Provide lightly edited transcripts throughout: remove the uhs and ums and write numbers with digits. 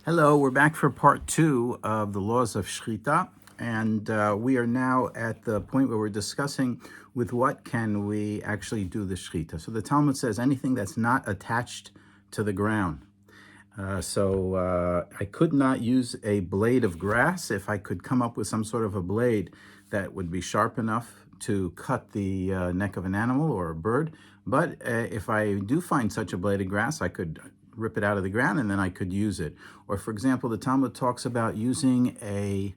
Hello, we're back for part two of the laws of Shechita, and we are now at the point where we're discussing with what can we actually do the Shechita. So the Talmud says anything that's not attached to the ground. So I could not use a blade of grass if I could come up with some sort of a blade that would be sharp enough to cut the neck of an animal or a bird. But if I do find such a blade of grass, I could rip it out of the ground and then I could use it. Or for example, the Talmud talks about using a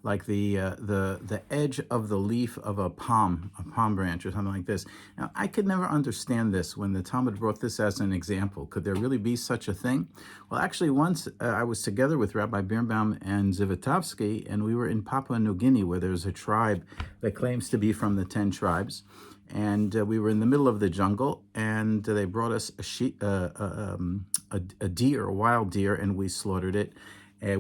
like the edge of the leaf of a palm branch or something like this. Now, I could never understand this when the Talmud brought this as an example. Could there really be such a thing? Well, actually, once I was together with Rabbi Birnbaum and Zivotofsky, and we were in Papua New Guinea, where there's a tribe that claims to be from the 10 tribes. And we were in the middle of the jungle, and they brought us a deer, a wild deer, and we slaughtered it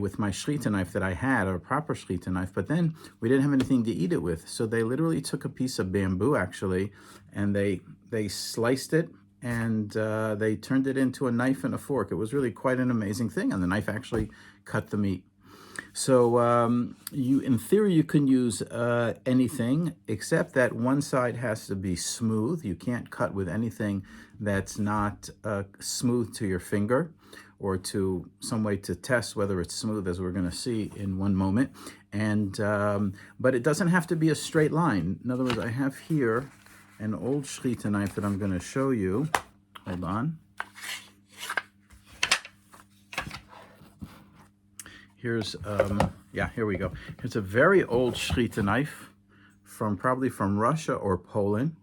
with my Shechita knife that I had, or a proper Shechita knife. But then we didn't have anything to eat it with, so they literally took a piece of bamboo, actually, and they sliced it, and they turned it into a knife and a fork. It was really quite an amazing thing, and the knife actually cut the meat. So in theory, you can use anything, except that one side has to be smooth. You can't cut with anything that's not smooth to your finger, or to some way to test whether it's smooth, as we're going to see in one moment. And but it doesn't have to be a straight line. In other words, I have here an old Shechita knife that I'm going to show you. Hold on. Here's, here we go. Here's a very old Shechita knife probably from Russia or Poland.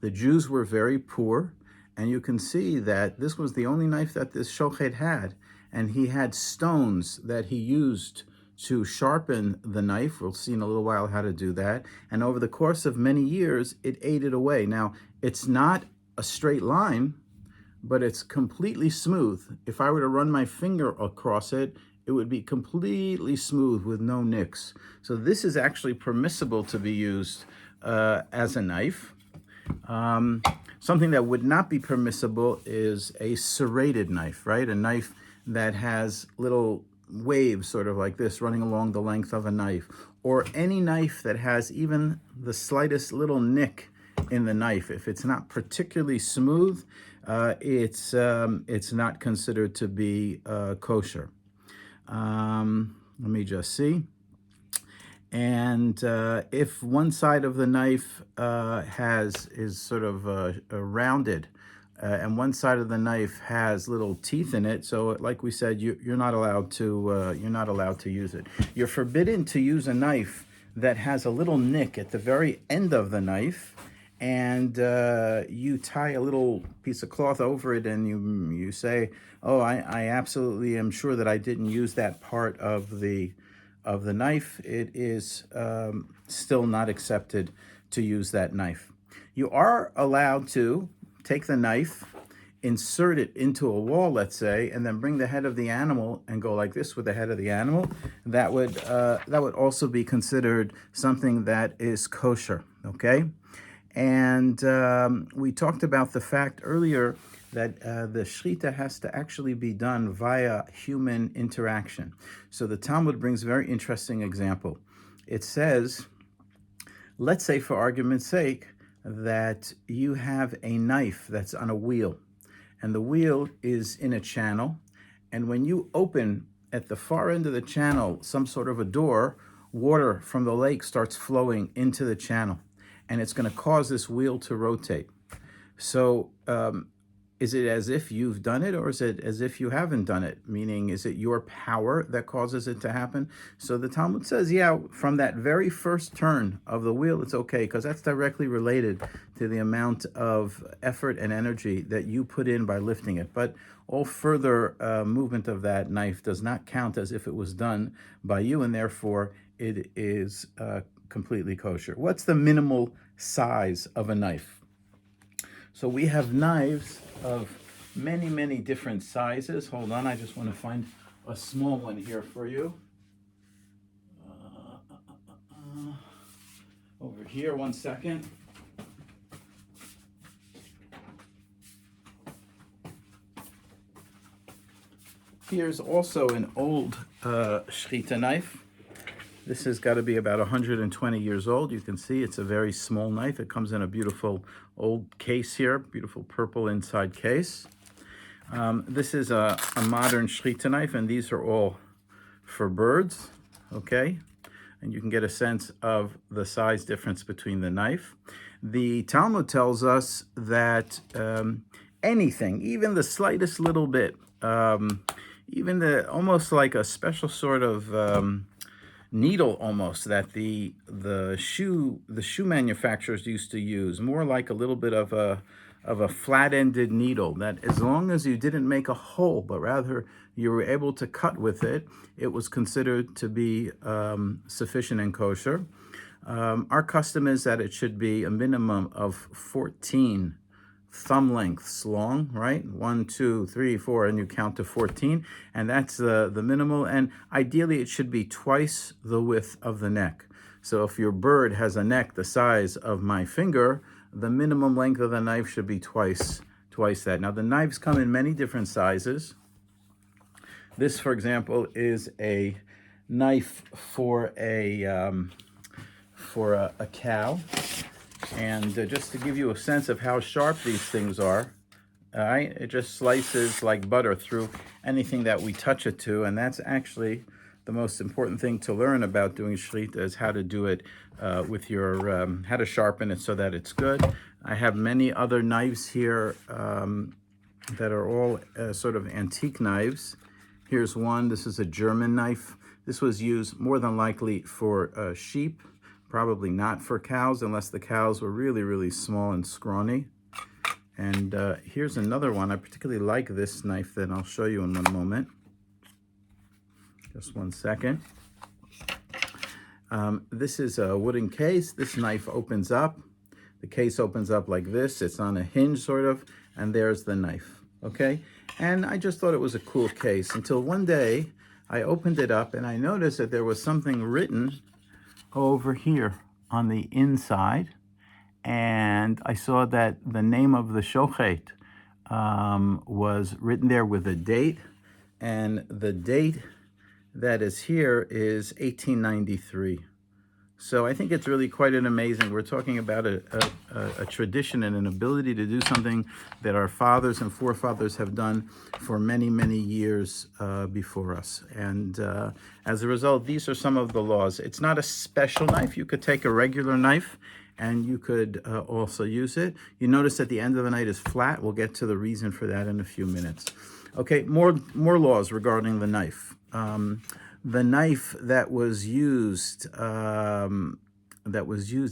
The Jews were very poor, and you can see that this was the only knife that this shochet had, and he had stones that he used to sharpen the knife. We'll see in a little while how to do that. And over the course of many years, it ate it away. Now, it's not a straight line, but it's completely smooth. If I were to run my finger across it, it would be completely smooth with no nicks. So this is actually permissible to be used as a knife. Something that would not be permissible is a serrated knife, right? A knife that has little waves sort of like this running along the length of a knife, or any knife that has even the slightest little nick in the knife. If it's not particularly smooth, it's not considered to be kosher. Let me just see. And if one side of the knife is sort of rounded, and one side of the knife has little teeth in it, so like we said, you're not allowed to use it. You're forbidden to use a knife that has a little nick at the very end of the knife, and you tie a little piece of cloth over it, and you say, "Oh, I absolutely am sure that I didn't use that part of the knife." It is still not accepted to use that knife. You are allowed to take the knife, insert it into a wall, let's say, and then bring the head of the animal and go like this with the head of the animal. That would also be considered something that is kosher. Okay. And we talked about the fact earlier that the Shechita has to actually be done via human interaction. So the Talmud brings a very interesting example. It says, let's say for argument's sake, that you have a knife that's on a wheel, and the wheel is in a channel, and when you open at the far end of the channel some sort of a door, water from the lake starts flowing into the channel, and it's going to cause this wheel to rotate. So is it as if you've done it, or is it as if you haven't done it? Meaning, is it your power that causes it to happen? So the Talmud says, yeah, from that very first turn of the wheel, it's okay, because that's directly related to the amount of effort and energy that you put in by lifting it. But all further movement of that knife does not count as if it was done by you, and therefore it is completely kosher. What's the minimal size of a knife? So we have knives of many, many different sizes. Hold on, I just want to find a small one here for you. Over here, 1 second. Here's also an old Shechita knife. This has got to be about 120 years old. You can see it's a very small knife. It comes in a beautiful old case here, beautiful purple inside case. This is a modern Shechita knife, and these are all for birds, okay? And you can get a sense of the size difference between the knife. The Talmud tells us that anything, even the slightest little bit, even almost like a special sort of needle almost that the shoe manufacturers used to use, more like a little bit of a flat-ended needle, that as long as you didn't make a hole, but rather you were able to cut with it, it was considered to be sufficient and kosher. Our custom is that it should be a minimum of 14 thumb lengths long, right? 1, 2, 3, 4, and you count to 14, and that's the minimal. And ideally, it should be twice the width of the neck. So if your bird has a neck the size of my finger, the minimum length of the knife should be twice that. Now, the knives come in many different sizes. This, for example, is a knife for a cow. And just to give you a sense of how sharp these things are, all right, it just slices like butter through anything that we touch it to. And that's actually the most important thing to learn about doing shechita, is how to do it with your, how to sharpen it so that it's good. I have many other knives here that are all sort of antique knives. Here's one. This is a German knife. This was used more than likely for sheep. Probably not for cows, unless the cows were really, really small and scrawny. And here's another one. I particularly like this knife that I'll show you in one moment. Just 1 second. This is a wooden case. This knife opens up. The case opens up like this. It's on a hinge, sort of, and there's the knife, okay? And I just thought it was a cool case until one day I opened it up and I noticed that there was something written over here on the inside, and I saw that the name of the shochet was written there with a date, and the date that is here is 1893. So I think it's really quite an amazing, we're talking about a tradition and an ability to do something that our fathers and forefathers have done for many, many years before us. And as a result, these are some of the laws. It's not a special knife. You could take a regular knife and you could also use it. You notice that the end of the knife is flat. We'll get to the reason for that in a few minutes. Okay, more laws regarding the knife. The knife that was used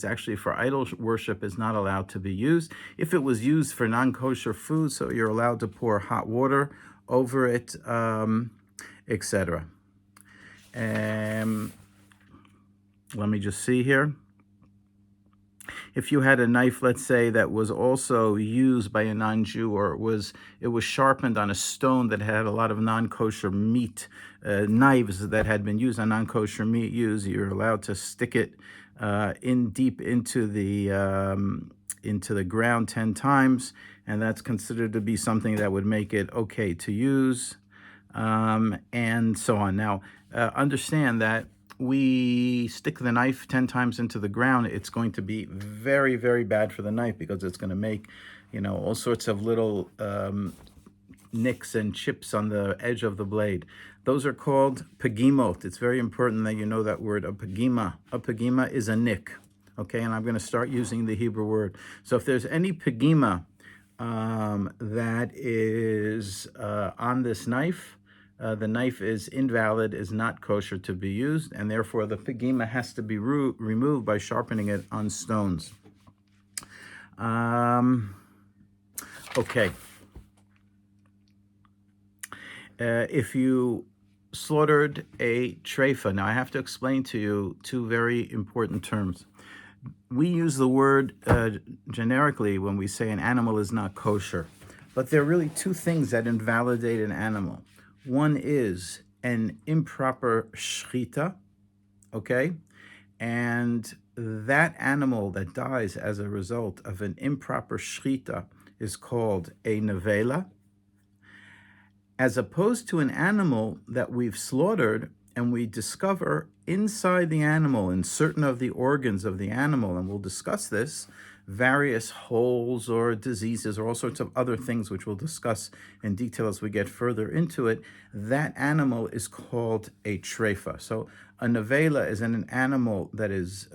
actually for idol worship is not allowed to be used. If it was used for non-kosher food, so you're allowed to pour hot water over it, etc. Let me just see here. If you had a knife, let's say, that was also used by a non-Jew, or it was sharpened on a stone that had a lot of non-kosher meat, knives that had been used on non-kosher meat you're allowed to stick it deep into the ground 10 times, and that's considered to be something that would make it okay to use, and so on. Now, understand that we stick the knife 10 times into the ground, it's going to be very, very bad for the knife, because it's going to make, all sorts of little nicks and chips on the edge of the blade. Those are called pagimot. It's very important that you know that word, a pagima. A pagima is a nick, okay? And I'm going to start using the Hebrew word. So if there's any pagima that is on this knife, the knife is invalid, is not kosher to be used, and therefore the pagima has to be removed by sharpening it on stones. Okay. If you slaughtered a treifa, now I have to explain to you two very important terms. We use the word generically when we say an animal is not kosher, but there are really two things that invalidate an animal. One is an improper shechita, okay? And that animal that dies as a result of an improper shechita is called a nevela. as opposed to an animal that we've slaughtered and we discover inside the animal, in certain of the organs of the animal, and we'll discuss this, various holes or diseases or all sorts of other things, which we'll discuss in detail as we get further into it, that animal is called a treifa. So a nevela is an animal that is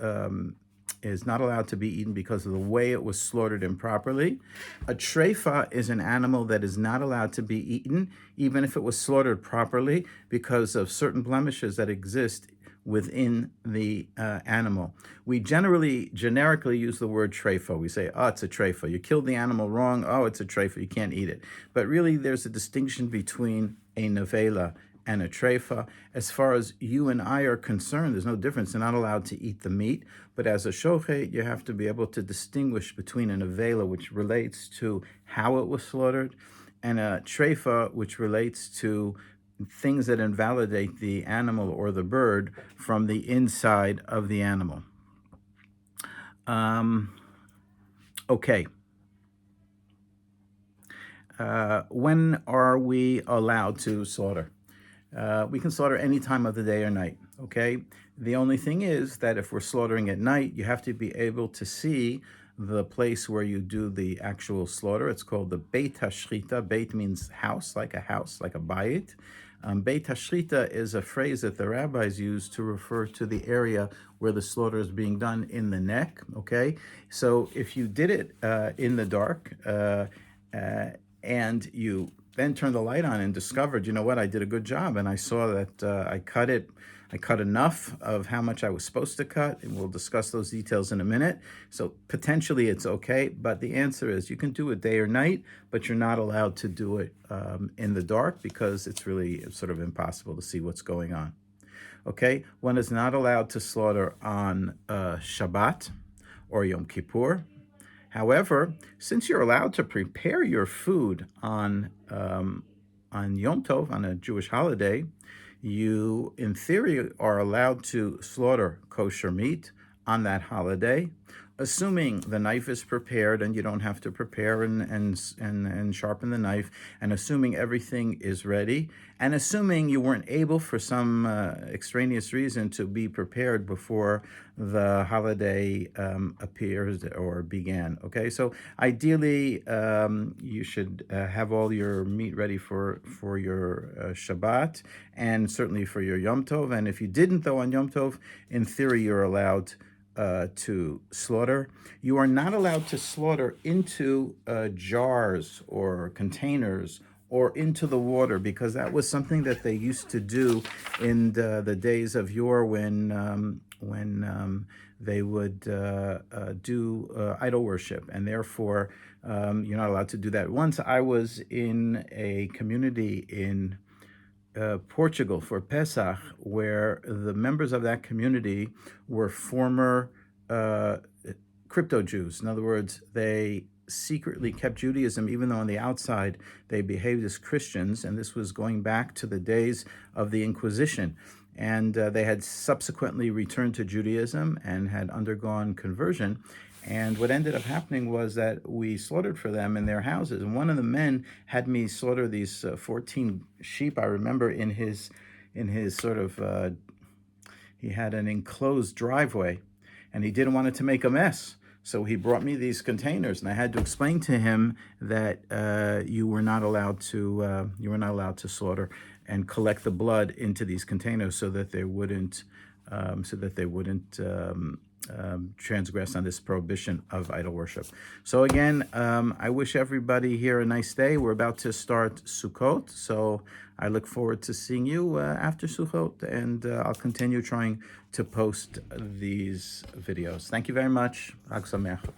not allowed to be eaten because of the way it was slaughtered improperly. A treifa is an animal that is not allowed to be eaten, even if it was slaughtered properly, because of certain blemishes that exist within the animal. We generically use the word treifa. We say, oh, it's a treifa. You killed the animal wrong. Oh, it's a treifa. You can't eat it. But really, there's a distinction between a nevela and a treifa. As far as you and I are concerned, there's no difference. They're not allowed to eat the meat. But as a shochet, you have to be able to distinguish between a nevela, which relates to how it was slaughtered, and a treifa, which relates to things that invalidate the animal or the bird from the inside of the animal. Okay. When are we allowed to slaughter? We can slaughter any time of the day or night, okay? The only thing is that if we're slaughtering at night, you have to be able to see the place where you do the actual slaughter. It's called the Beit HaShechita. Beit means house, like a bayit. Beit HaShechita is a phrase that the rabbis use to refer to the area where the slaughter is being done in the neck, okay? So if you did it in the dark and you then turned the light on and discovered, you know what, I did a good job, and I saw that I cut enough of how much I was supposed to cut, and we'll discuss those details in a minute. So potentially it's okay, but the answer is you can do it day or night, but you're not allowed to do it in the dark because it's really sort of impossible to see what's going on. Okay, one is not allowed to slaughter on Shabbat or Yom Kippur. However, since you're allowed to prepare your food on Yom Tov, on a Jewish holiday, you, in theory, are allowed to slaughter kosher meat on that holiday, assuming the knife is prepared and you don't have to prepare and sharpen the knife, and assuming everything is ready, and assuming you weren't able for some extraneous reason to be prepared before the holiday appears or began. Okay, so ideally you should have all your meat ready for your Shabbat, and certainly for your Yom Tov. And if you didn't, though, on Yom Tov, in theory you're allowed to slaughter. You are not allowed to slaughter into jars or containers or into the water, because that was something that they used to do in the days of yore when they would do idol worship, and therefore you're not allowed to do that. Once I was in a community in Portugal for Pesach, where the members of that community were former crypto Jews. In other words, they secretly kept Judaism, even though on the outside they behaved as Christians, and this was going back to the days of the Inquisition. And they had subsequently returned to Judaism and had undergone conversion. And what ended up happening was that we slaughtered for them in their houses. And one of the men had me slaughter these 14 sheep. I remember in his sort of, he had an enclosed driveway, and he didn't want it to make a mess. So he brought me these containers, and I had to explain to him that you were not allowed to slaughter and collect the blood into these containers so that they wouldn't transgress on this prohibition of idol worship. So again, I wish everybody here a nice day. We're about to start Sukkot, so I look forward to seeing you after Sukkot, and I'll continue trying to post these videos. Thank you very much. Chag Sameach.